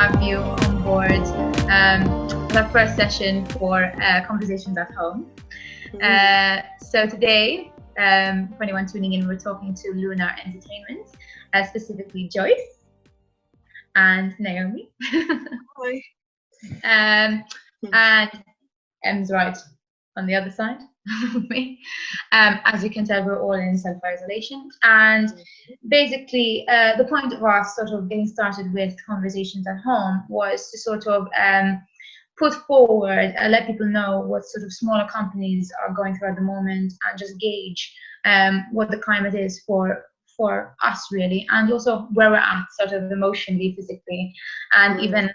have you on board for our first session for Conversations at Home. So today, for anyone tuning in, we're talking to Lunar Entertainment, specifically Joyce and Naomi. Hi. And Em's right on the other side of me. As you can tell, we're all in self-isolation, and basically the point of us sort of getting started with Conversations at Home was to sort of put forward, let people know what sort of smaller companies are going through at the moment, and just gauge what the climate is for us really, and also where we're at sort of emotionally, physically, and even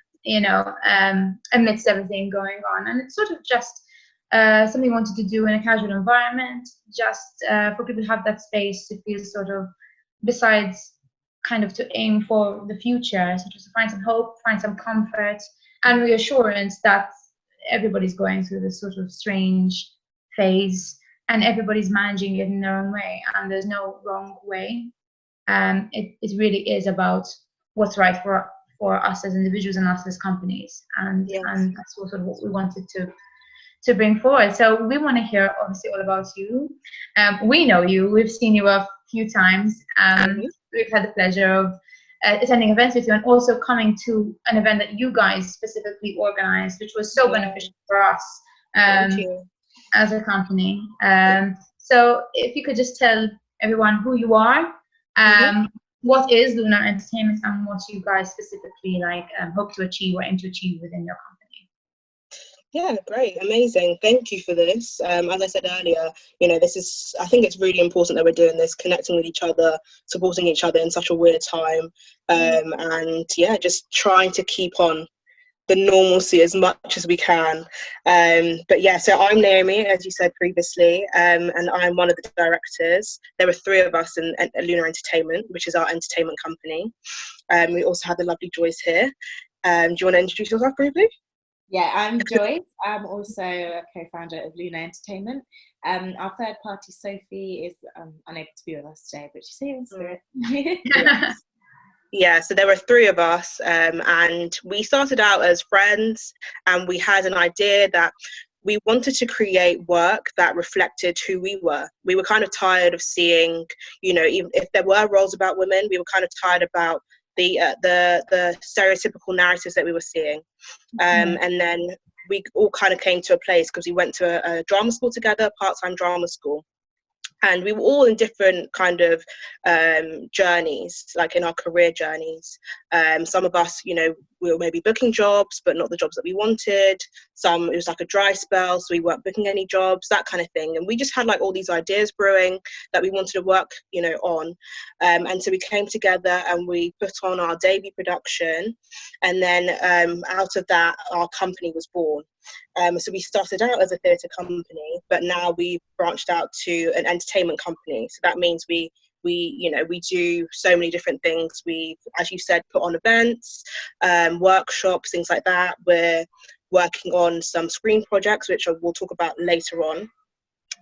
amidst everything going on. And it's sort of just something we wanted to do in a casual environment, just for people to have that space to feel sort of, besides kind of to aim for the future, sort of to find some hope, find some comfort and reassurance that everybody's going through this sort of strange phase and everybody's managing it in their own way, and there's no wrong way. It really is about what's right for us as individuals and us as companies, and that's sort of what we wanted to bring forward. So we want to hear obviously all about you. We know you, we've seen you a few times. We've had the pleasure of attending events with you, and also coming to an event that you guys specifically organized, which was so beneficial for us as a company. So if you could just tell everyone who you are, what is Lunar Entertainment, and what you guys specifically hope to achieve or aim to achieve within your company. Yeah, great, amazing. Thank you for this. As I said earlier, I think it's really important that we're doing this, connecting with each other, supporting each other in such a weird time, and just trying to keep on the normalcy as much as we can. So I'm Naomi, as you said previously, and I'm one of the directors. There were 3 of us in Lunar Entertainment, which is our entertainment company. We also have the lovely Joyce here. Do you want to introduce yourself briefly? Yeah, I'm Joyce. I'm also a co-founder of Lunar Entertainment. Our third party, Sophie, is unable to be with us today, but she's here in spirit. Yeah, so there were 3 of us, and we started out as friends, and we had an idea that we wanted to create work that reflected who we were. We were kind of tired of seeing, even if there were roles about women, we were kind of tired about the stereotypical narratives that we were seeing. And then we all kind of came to a place because we went to a drama school together, part-time drama school. And we were all in different kind of journeys, like in our career journeys. Some of us, we were maybe booking jobs, but not the jobs that we wanted. Some, it was like a dry spell, so we weren't booking any jobs, that kind of thing. And we just had like all these ideas brewing that we wanted to work, on. And so we came together and we put on our debut production. And then out of that, our company was born. So we started out as a theatre company, but now we've branched out to an entertainment company. So that means we do so many different things. We, as you said, put on events, workshops, things like that. We're working on some screen projects, which we'll talk about later on.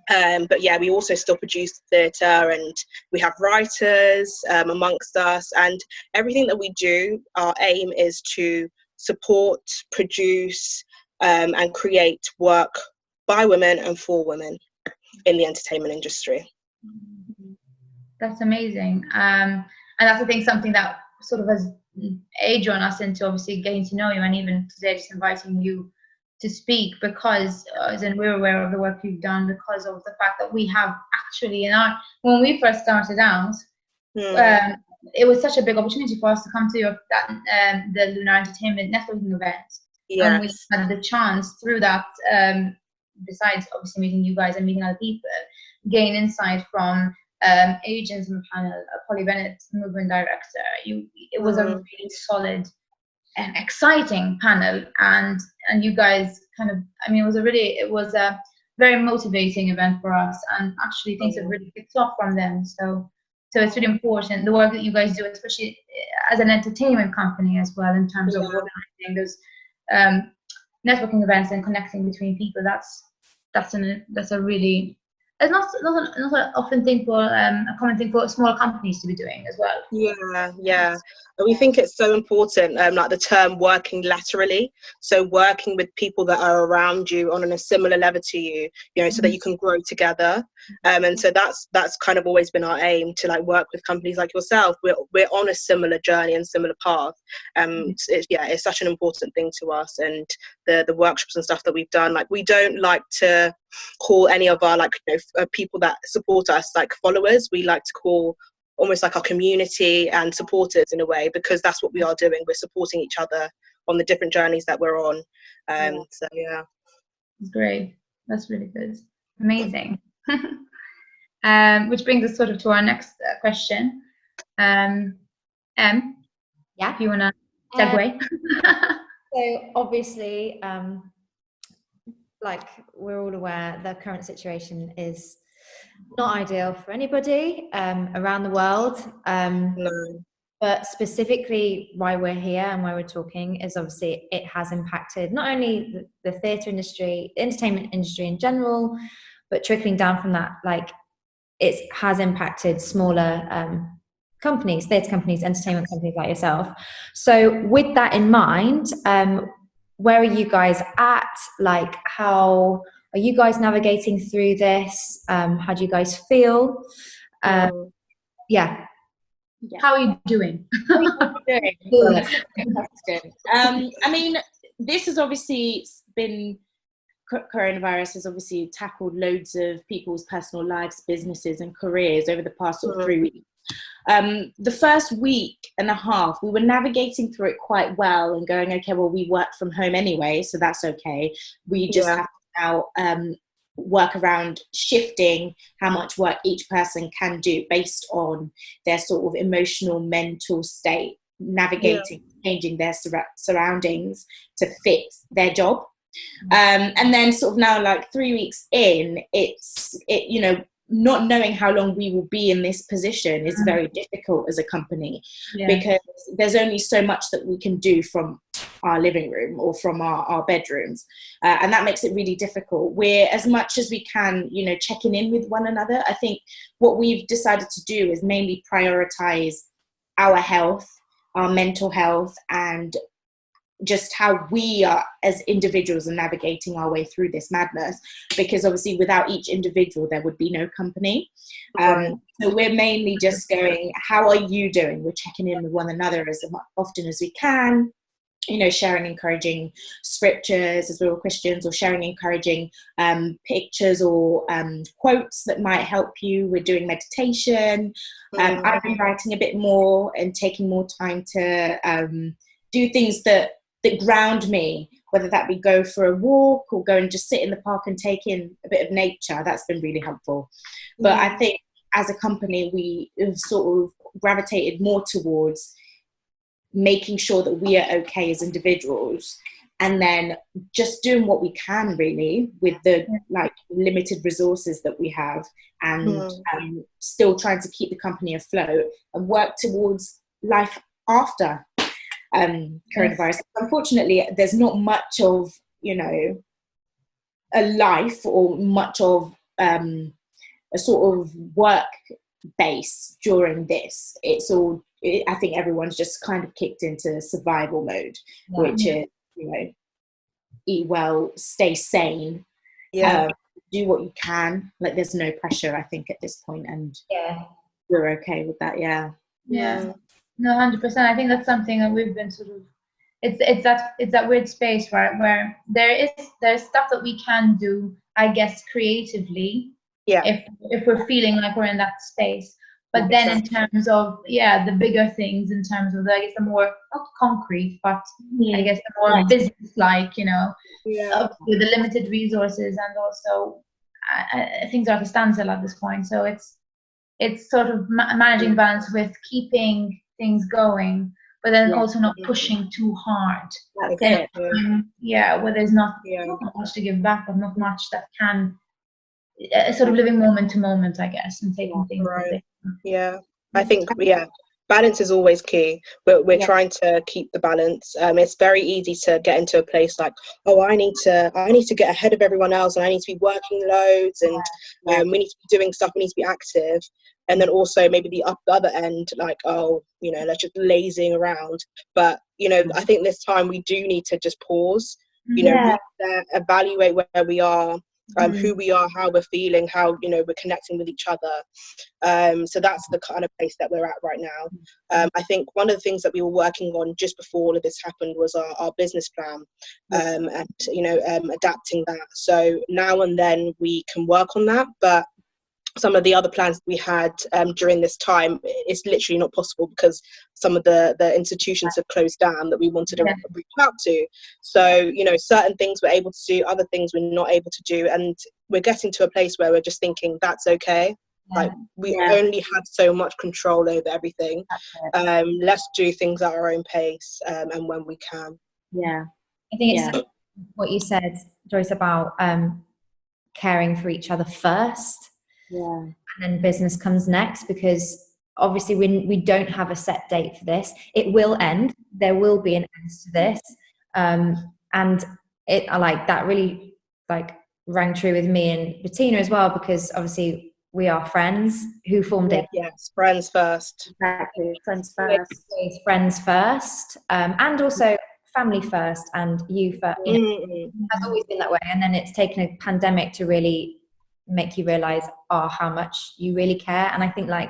But yeah, we also still produce theatre, and we have writers amongst us, and everything that we do, our aim is to support, produce, and create work by women and for women in the entertainment industry. That's amazing. And that's, I think, something that sort of has drawn us into obviously getting to know you, and even today just inviting you to speak, because we're aware of the work you've done, because of the fact that we have actually when we first started out, it was such a big opportunity for us to come to the Lunar Entertainment networking event. And we had the chance through that, besides obviously meeting you guys and meeting other people, gain insight from agents on the panel, Polly Bennett, movement director. It was a really solid and exciting panel, and you guys it was a very motivating event for us, and actually things have really kicked off from them. So it's really important, the work that you guys do, especially as an entertainment company as well, in terms of organizing those networking events and connecting between people. That's a really it's not an often thing for a common thing for small companies to be doing as well. Yeah. And we think it's so important, like the term working laterally. So working with people that are around you on a similar level to you, so that you can grow together. And so that's kind of always been our aim, to like work with companies like yourself. We're on a similar journey and similar path. It's such an important thing to us. And the workshops and stuff that we've done, like, we don't like to call any of our people that support us like followers. We like to call almost like our community and supporters in a way, because that's what we are doing. We're supporting each other on the different journeys that we're on. So yeah, great. That's really good. Amazing. Which brings us sort of to our next question. Em, Yeah. if you want to segue. So obviously, like we're all aware, the current situation is not ideal for anybody around the world. no. But specifically why we're here and why we're talking is obviously it has impacted not only the theatre industry, the entertainment industry in general, but trickling down from that, like it has impacted smaller companies, theatre companies, entertainment companies like yourself. So with that in mind, where are you guys at? Like, how are you guys navigating through this? How do you guys feel? Yeah. How are you doing? That's a good question. I mean, this has obviously been, coronavirus has obviously tackled loads of people's personal lives, businesses and careers over the past sort of 3 weeks. The first week and a half, we were navigating through it quite well and going, okay, well, we work from home anyway, so that's okay. We just have to now work around shifting how much work each person can do based on their sort of emotional, mental state, navigating, changing their surroundings to fit their job. And then sort of now, like 3 weeks in, not knowing how long we will be in this position is very difficult as a company, because there's only so much that we can do from our living room or from our bedrooms, and that makes it really difficult. We're, as much as we can, checking in with one another. I think what we've decided to do is mainly prioritize our health, our mental health, and just how we are as individuals are navigating our way through this madness, because obviously without each individual there would be no company. So we're mainly just going, how are you doing? We're checking in with one another as often as we can, sharing encouraging scriptures as we're all Christians, or sharing encouraging pictures or quotes that might help you. We're doing meditation. I've been writing a bit more and taking more time to do things that ground me, whether that be go for a walk or go and just sit in the park and take in a bit of nature. That's been really helpful. But I think as a company, we have sort of gravitated more towards making sure that we are okay as individuals, and then just doing what we can really with the limited resources that we have, and still trying to keep the company afloat and work towards life after coronavirus. Unfortunately, there's not much of a life or much of a sort of work base during this. I think everyone's just kind of kicked into survival mode, which is eat well, stay sane, do what you can. Like, there's no pressure, I think, at this point, and we're okay with that. No, 100%. I think that's something that we've been sort of. It's that weird space where there's stuff that we can do, I guess, creatively. If we're feeling like we're in that space, but then in terms of the bigger things, in terms of the more not concrete, but I guess the more business-like, with the limited resources, and also things are at a standstill at this point. So it's sort of managing balance with keeping things going, but then also not pushing too hard. That's where there's not much to give back, but not much that can sort of living moment to moment, I guess, and taking things. I think balance is always key. We're trying to keep the balance. It's very easy to get into a place like, oh, I need to get ahead of everyone else, and I need to be working loads, and we need to be doing stuff, we need to be active. And then also maybe the other end, like, oh, you know, let's just lazing around. But, you know, I think this time we do need to just pause, you know, evaluate where we are, who we are, how we're feeling, how, you know, we're connecting with each other. So that's the kind of place that we're at right now. I think one of the things that we were working on just before all of this happened was our business plan, and, you know, adapting that. So now and then we can work on that, but some of the other plans we had during this time, it's literally not possible because some of the institutions have closed down that we wanted to reach out to. So, you know, certain things we're able to do, other things we're not able to do. And we're getting to a place where we're just thinking that's okay. Like, we only have so much control over everything. Let's do things at our own pace, and when we can. I think it's what you said, Joyce, about caring for each other first. And then business comes next, because obviously we don't have a set date for this. It will end. There will be an end to this. And I like that really rang true with me and Bettina as well, because obviously we are friends who formed it. Yes, friends first. Exactly, friends first. Friends first, and also family first, and you first. You know, it has always been that way. And then it's taken a pandemic to really make you realize how much you really care. And I think by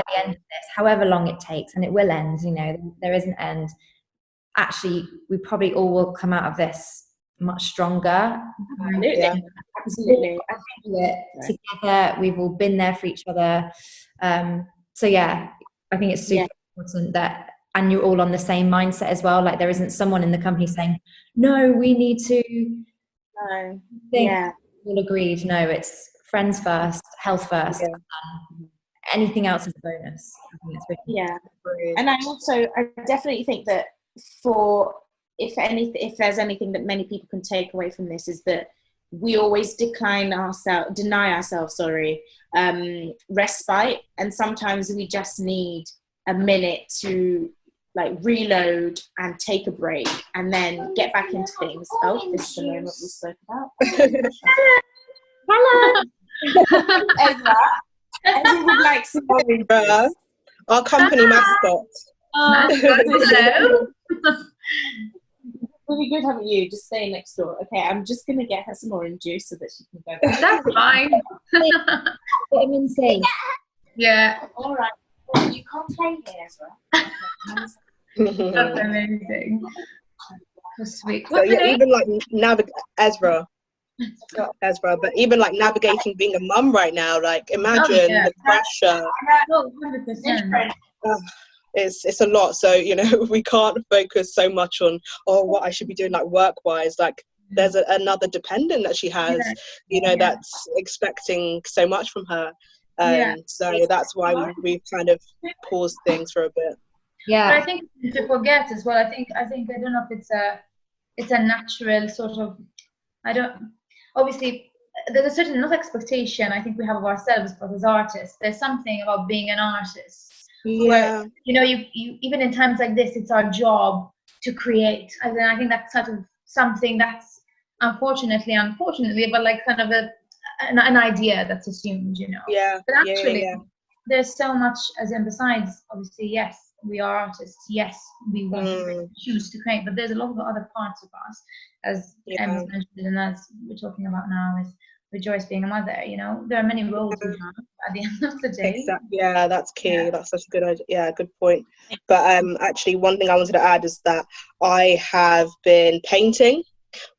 the end of this, however long it takes, and it will end, you know, there is an end, actually we probably all will come out of this much stronger. Absolutely. Together, we've all been there for each other. So I think it's super important that, and you're all on the same mindset as well. Like, there isn't someone in the company saying, no, we need to all agreed. No, it's friends first, health first. Anything else is a bonus. I think it's really And I definitely think that if there's anything that many people can take away from this, is that we always deny ourselves respite, and sometimes we just need a minute to reload and take a break and then get back into things. Oh, this is the moment we spoke about. Hello. Ezra would like some more. Our company mascot. Hello. Really good having you. Just stay next door. Okay, I'm just gonna get her some orange juice so that she can go back. That's fine. Vitamin C. Yeah. All right. Well, you can't play here, Ezra. That's amazing. That's sweet. So, even Ezra, but even navigating being a mum right now, imagine the pressure. 100%. It's a lot. So, you know, we can't focus so much on what I should be doing work wise. There's another dependent that she has, you know, that's expecting so much from her. So that's why we've kind of paused things for a bit. But I think to forget as well, I think I don't know if it's a natural sort of, obviously there's a certain, not expectation I think we have of ourselves, but as artists there's something about being an artist where, you know, you even in times like this, it's our job to create. And then I think that's sort of something that's unfortunately but kind of an idea that's assumed, you know. But actually there's so much, as in, besides obviously, yes, we are artists, yes, we want to choose to create, but there's a lot of other parts of us, as Emma's mentioned, and as we're talking about now with Joyce being a mother, you know, there are many roles we have at the end of the day. Exactly. Yeah, that's key. That's such a good idea. Yeah, good point. But actually, one thing I wanted to add is that I have been painting,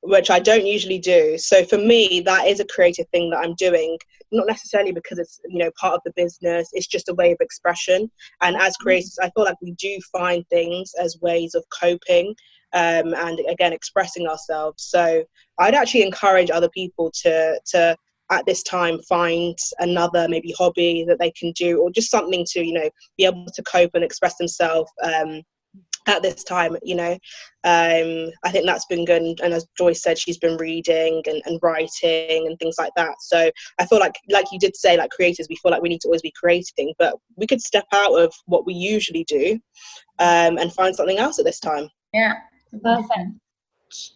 which I don't usually do. So for me, that is a creative thing that I'm doing, not necessarily because it's, you know, part of the business. It's just a way of expression. And as creators, I feel like we do find things as ways of coping, and again, expressing ourselves. So I'd actually encourage other people to at this time find another maybe hobby that they can do, or just something to, you know, be able to cope and express themselves at this time, you know. I think that's been good, and as Joyce said, she's been reading and writing and things like that. So I feel like you did say, like creators, we feel like we need to always be creating, but we could step out of what we usually do and find something else at this time. Yeah, perfect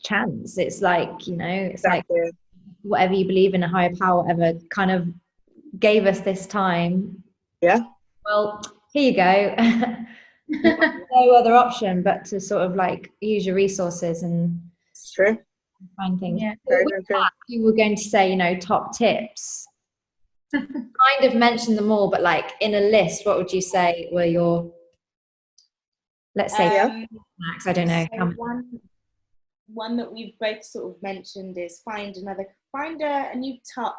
chance. It's like, you know, it's Exactly. like whatever you believe in, a higher power, whatever kind of gave us this time. Yeah. Well, here you go. No other option but to sort of like use your resources and It's true. find things. Yeah. Very, very true. You were going to say, you know, top tips. Kind of mentioned them all, but like in a list, what would you say were your, let's say, snacks? I don't know. So one that we've both sort of mentioned is find a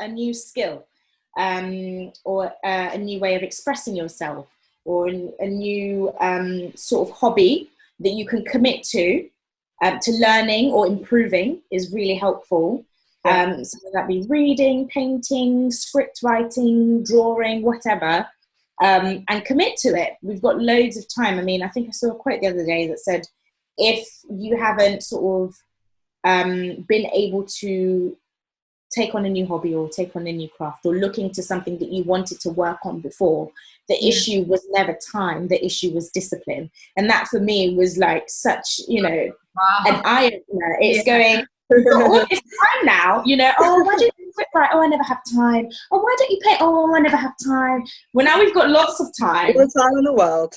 new skill, or a new way of expressing yourself, or a new sort of hobby that you can commit to learning or improving is really helpful. So that be reading, painting, script writing, drawing, whatever, and commit to it. We've got loads of time. I mean, I think I saw a quote the other day that said, if you haven't sort of been able to take on a new hobby or take on a new craft or look into something that you wanted to work on before, the issue was never time, the issue was discipline. And that for me was like such, you know, an eye-opener. It's going, all this time now, you know, oh, why don't you script write? Oh, I never have time. Oh, why don't you paint? Oh, I never have time. Well, now we've got lots of time. All the time in the world.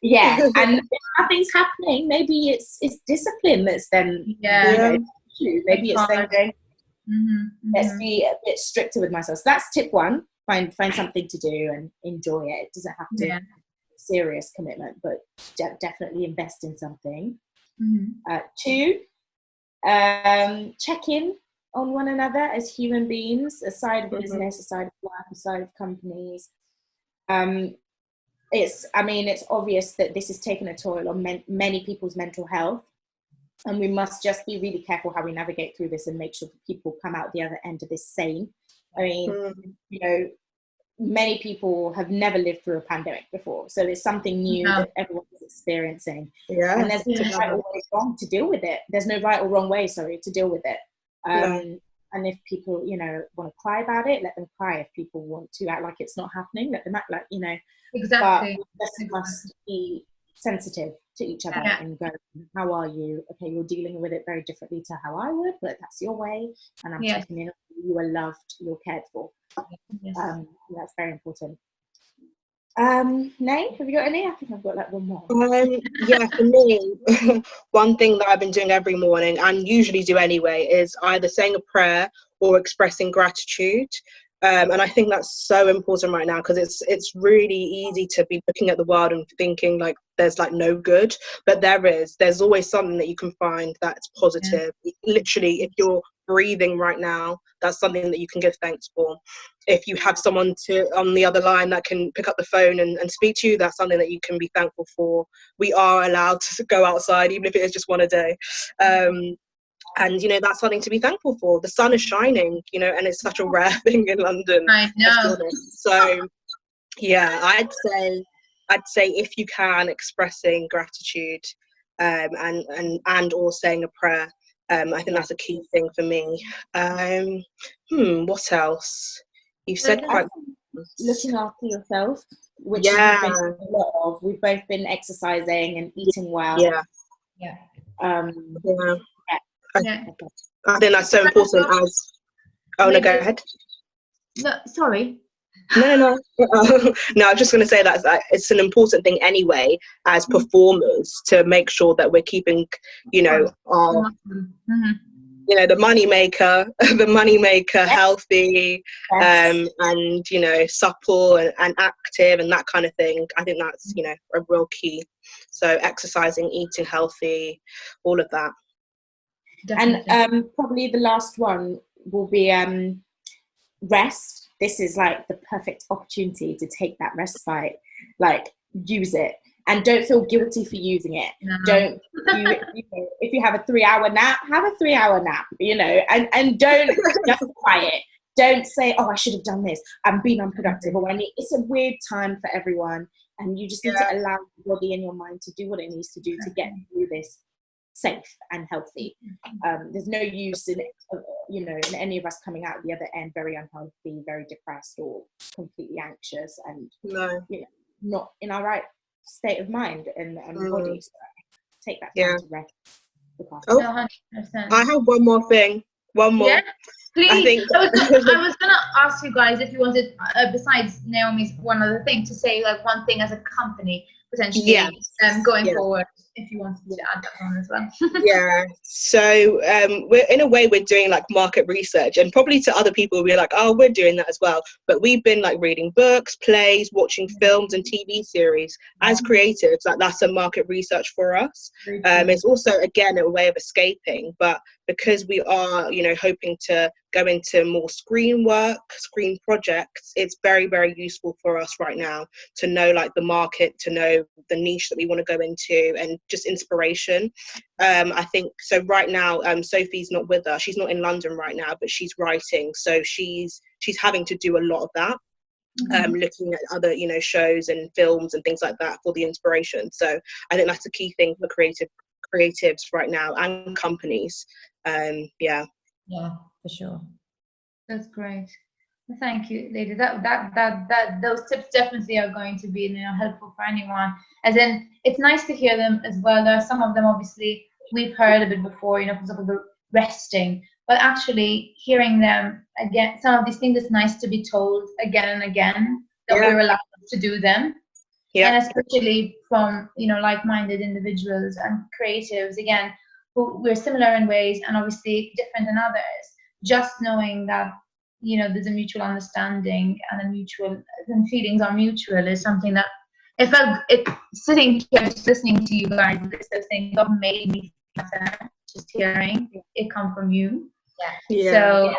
Yeah, and if nothing's happening, maybe it's discipline that's then, you know, maybe it's then going, let's be a bit stricter with myself. So that's tip one. Find something to do and enjoy it. It doesn't have to be a serious commitment, but definitely invest in something. Two, check in on one another as human beings, aside of business, aside of work, aside of companies. It's obvious that this has taken a toll on many people's mental health, and we must just be really careful how we navigate through this and make sure that people come out the other end of this sane. I mean, you know, many people have never lived through a pandemic before, so it's something new that everyone is experiencing. And there's no right or wrong to deal with it. There's no right or wrong way, to deal with it. And if people, you know, want to cry about it, let them cry. If people want to act like it's not happening, let them act like, you know. Exactly. But we must be sensitive to each other and go, how are you? Okay, you're dealing with it very differently to how I would, but that's your way. And I'm checking in on you. You are loved, you're cared for. That's very important. Nay, have you got any? I think I've got like one more. Yeah, for me, one thing that I've been doing every morning and usually do anyway is either saying a prayer or expressing gratitude. And I think that's so important right now, because it's really easy to be looking at the world and thinking like there's like no good, but there's always something that you can find that's positive. Literally, if you're breathing right now, that's something that you can give thanks for. If you have someone on the other line that can pick up the phone and speak to you, that's something that you can be thankful for. We are allowed to go outside, even if it is just one a day. And, you know, that's something to be thankful for. The sun is shining, you know, and it's such a rare thing in London. I know. So, yeah, I'd say if you can, expressing gratitude and or saying a prayer. I think that's a key thing for me. What else? You said quite looking after yourself, which we've been doing a lot of. We've both been exercising and eating well. I think that's so important. No, go ahead. No, sorry. No. No, I'm just going to say that it's an important thing anyway as performers to make sure that we're keeping, you know, our, you know, the money maker healthy, and, you know, supple and active and that kind of thing. I think that's, you know, a real key. So exercising, eating healthy, all of that. Definitely. And probably the last one will be rest. This is like the perfect opportunity to take that respite, like use it, and don't feel guilty for using it. Don't you know, if you have a 3-hour nap, have a 3-hour nap, you know, and don't justify it. Don't say, oh, I should have done this, I'm being unproductive, or it's a weird time for everyone. and you just need to allow your body and your mind to do what it needs to do to get through this safe and healthy. There's no use in in any of us coming out the other end very unhealthy, very depressed, or completely anxious, and not in our right state of mind and body. So take that time to rest. Oh, 100%. I have one more thing. One more. Yeah, please. I was gonna ask you guys if you wanted, besides Naomi's one other thing, to say like one thing as a company potentially going forward, if you wanted to add that on as well. So we're doing like market research, and probably to other people we're like, oh, we're doing that as well, but we've been like reading books, plays, watching films and TV series as creatives. Like that's a market research for us. It's also again a way of escaping, but because we are hoping to go into more screen projects, it's very, very useful for us right now to know like the market, to know the niche that we want to go into, and just inspiration. I think so right now Sophie's not with us, she's not in London right now, but she's writing, so she's having to do a lot of that, looking at other shows and films and things like that for the inspiration. So I think that's a key thing for creatives right now, and companies. Yeah, for sure. That's great. Thank you, ladies. That those tips definitely are going to be helpful for anyone. As in, it's nice to hear them as well. There are some of them obviously we've heard a bit before, for example, the resting. But actually hearing them again, some of these things, it's nice to be told again and again that we're allowed to do them. And especially from like-minded individuals and creatives, again, who we're similar in ways and obviously different in others. Just knowing that there's a mutual understanding and feelings are mutual is something that sitting here just listening to you guys, those things have made me better, just hearing it come from you. So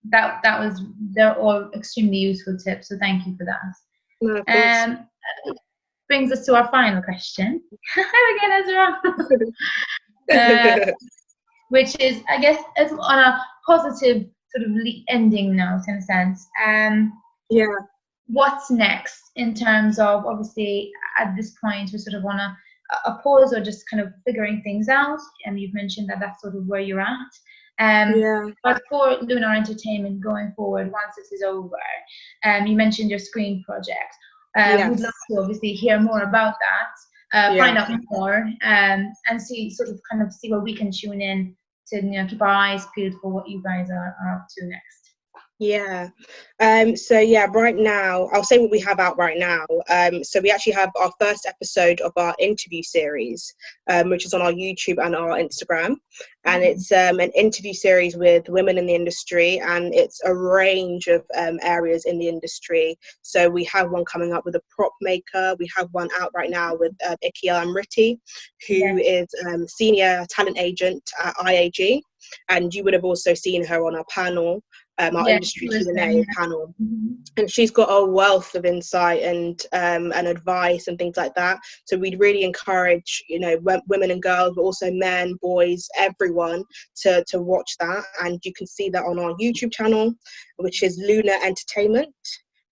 they're all extremely useful tips, so thank you for that. Brings us to our final question. Which is, I guess, it's on a positive sort of ending note in a sense. What's next in terms of, obviously at this point we're sort of on a pause or just kind of figuring things out, and you've mentioned that that's sort of where you're at. But for Lunar Entertainment going forward, once this is over, you mentioned your screen project. We'd love to obviously hear more about that, find out more, and see where we can tune in to keep our eyes peeled for what you guys are up to next. Right now I'll say what we have out right now. So we actually have our first episode of our interview series, which is on our YouTube and our Instagram, and it's an interview series with women in the industry, and it's a range of areas in the industry. So we have one coming up with a prop maker. We have one out right now with Ikia Amriti, who is senior talent agent at IAG, and you would have also seen her on our panel, our industry Q&A panel, and she's got a wealth of insight and advice and things like that. So we'd really encourage women and girls, but also men, boys, everyone to watch that, and you can see that on our YouTube channel, which is Lunar Entertainment.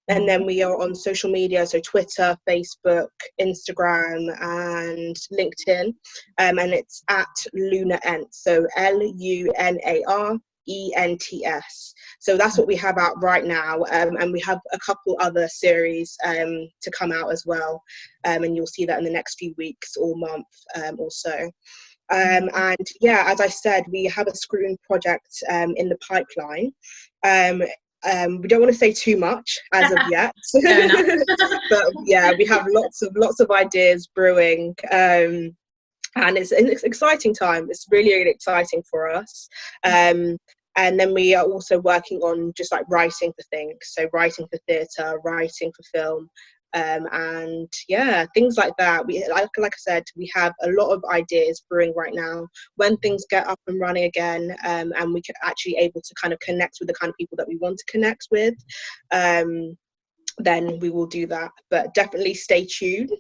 And then we are on social media, so Twitter, Facebook, Instagram, and LinkedIn, and it's at Lunar Ent, so LUNARENTS. So that's what we have out right now, and we have a couple other series to come out as well, and you'll see that in the next few weeks or month or so. And as I said, we have a screen project in the pipeline. We don't want to say too much as of yet, but we have lots of ideas brewing, and it's an exciting time. It's really, really exciting for us. And then we are also working on just like writing for things, so writing for theatre, writing for film, and things like that. We like I said, we have a lot of ideas brewing right now. When things get up and running again, and we can actually able to kind of connect with the kind of people that we want to connect with, then we will do that. But definitely stay tuned,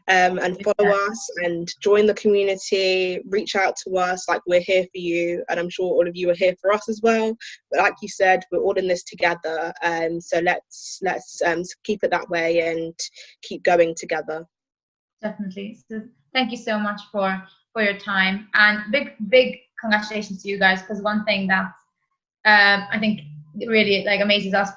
and follow us and join the community. Reach out to us, like, we're here for you, and I'm sure all of you are here for us as well. But like you said, we're all in this together, so let's keep it that way and keep going together. Definitely. So thank you so much for your time, and big congratulations to you guys, because one thing that I think really like amazes us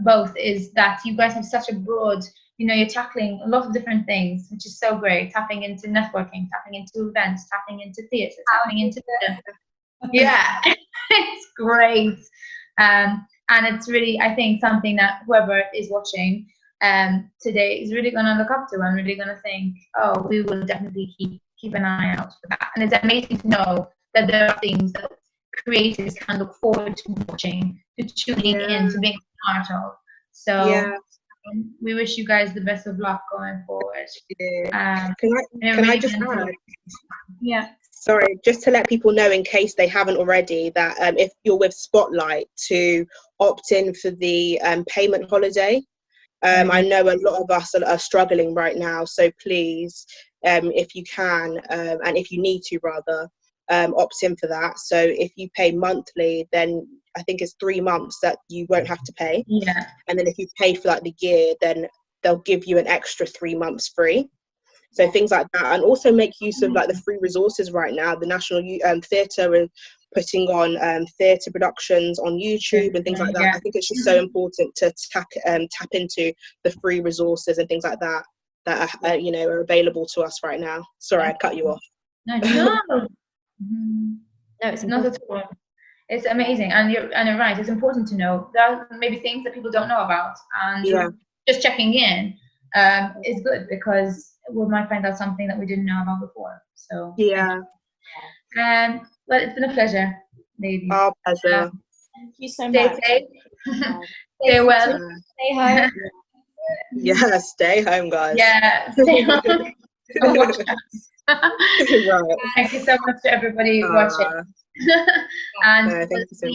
both is that you guys have such a broad, you're tackling a lot of different things, which is so great. Tapping into networking, tapping into events, tapping into theatre, tapping into yeah, it's great. And it's really, I think, something that whoever is watching today is really going to look up to, and really going to think, oh, we will definitely keep an eye out for that. And it's amazing to know that there are things that creators can look forward to watching, to tuning in, to being part of. So we wish you guys the best of luck going forward. Can I just add? Yeah. Sorry, just to let people know, in case they haven't already, that if you're with Spotlight, to opt in for the payment holiday. I know a lot of us are struggling right now, so please, if you can, and if you need to rather, opt in for that. So if you pay monthly, then I think it's 3 months that you won't have to pay. Yeah. And then if you pay for like the year, then they'll give you an extra 3 months free. So things like that, and also make use of like the free resources right now. The National Theatre is putting on theatre productions on YouTube and things like that. I think it's just so important to tap into the free resources and things like that are available to us right now. Sorry, I cut you off. No, it's not at all. It's amazing, and you're right. It's important to know. There are maybe things that people don't know about, and just checking in is good, because we might find out something that we didn't know about before. So well, it's been a pleasure, ladies. Our pleasure. Thank you so much. Stay safe. Stay well. Stay home. Yeah, stay home, guys. Yeah, stay home. Don't watch us. Right. Thank you so much to everybody watching. And no, thank you so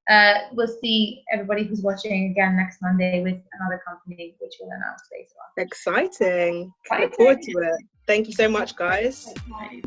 much. We'll see everybody who's watching again next Monday with another company, which we'll announce later on. Exciting. Look forward to it. Thank you so much, guys. Bye.